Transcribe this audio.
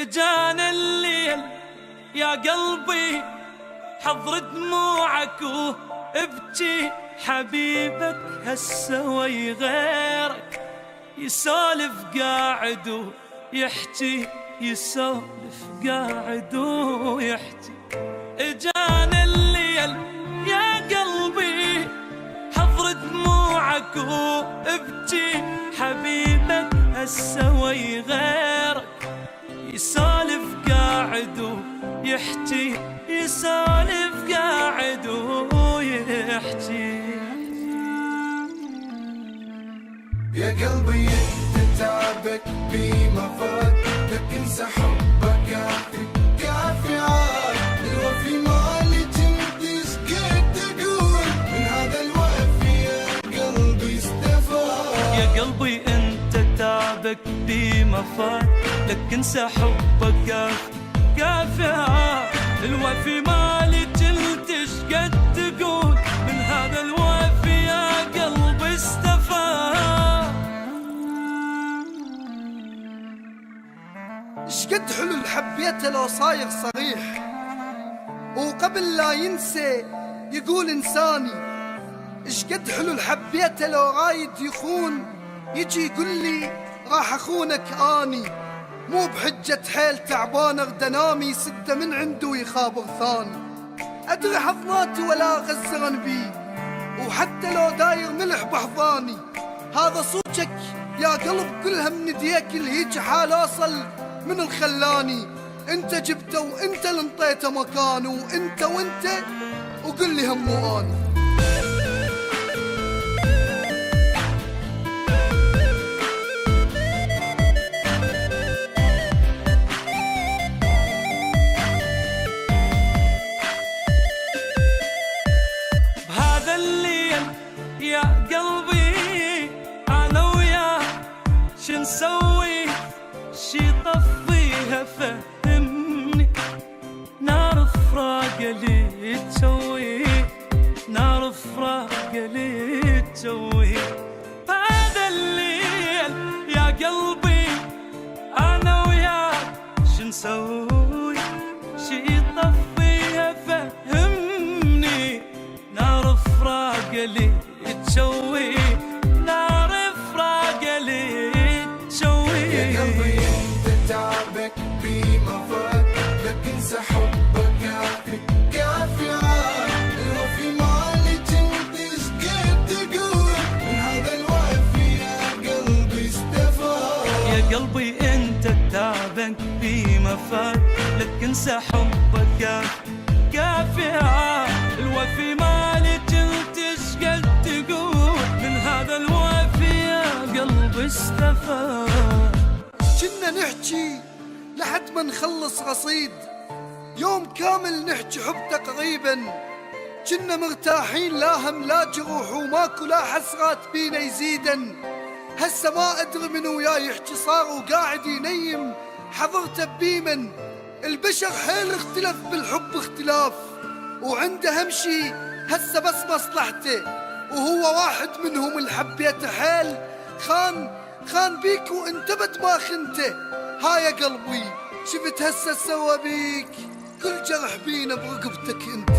اجانا الليل يا قلبي حضر دموعك وابكي، حبيبك هالسوي غيرك يسولف قاعد ويحكي، يسولف قاعد ويحكي. اجانا الليل يا قلبي حضر دموعك وابكي، حبيبك هالسوي غيرك يسولف قاعد ويحكي، يسولف قاعد ويحكي. يا قلبي انت تعبك بما فات، لك انسى حبك كافي كافي عاد. الوفي مالي جنتش قد تقول، من هذا الوفي يا قلبي استفاد. يا قلبي انت تعبك بما فات، لك انسى حبك كافي كافي عاد. الوفي مالي جنتش قد تقول، من هذا الوفي يا قلبي استفاد. شقد حلو الحبيته لو صايغ صريح، وقبل لا ينسى يقول انساني. شقد حلو الحبيته لو رايد يخون، يجي يقول لي راح اخونك اني. مو بحجة حيل تعبان اغدا نامي، سده من عنده يخابر ثاني. ادري حضناتي ولا غزرن بي، وحتى لو داير ملح بحضاني. هذا صوتك يا قلب كلها من يديك، الهيج حال اوصل من الخلاني. انت جبته وانت اللي انطيته مكانه، وانت وقل لي هم مو اني. بهذا الليل يا قلبي انا وياك شو نسوي، شي طفيها فهمني. نار فراق لي تسوي، نار فراق لي تسوي. هذا الليل يا قلبي انا وياك شو نسوي، شي طفيها فهمني. نار فراق لي تسوي، نار فراق لي تسوي. يا قلبي انت تعبك بما فات، لك انسى حبك كافي كافي عاد. الوفي مالي جنتش قد تقول، من هذا الوفي يا قلبي استفاد. يا قلبي انت تعبك بما فات، لك انسى حبك كافي عاد. الوفي مالي جنتش قد تقول، من هذا الوفي يا قلبي استفاد. كنا نحكي لحد ما نخلص قصيد، يوم كامل نحكي حب تقريبا. كنا مرتاحين لا هم لا جروح، وماكو لا حسرات بينا يزيدن. هسه ما ادري من وياي يحكي صار وقاعد ينيم حضرته بيمن. البشر حيل اختلف بالحب اختلاف، وعنده هم شي هسه بس مصلحته، وهو واحد منهم اللي حبيته حيل. خان بيك وانت بد ما خنته. ها يا قلبي شفت هسه سوى بيك، كل جرح بينا برقبتك انت.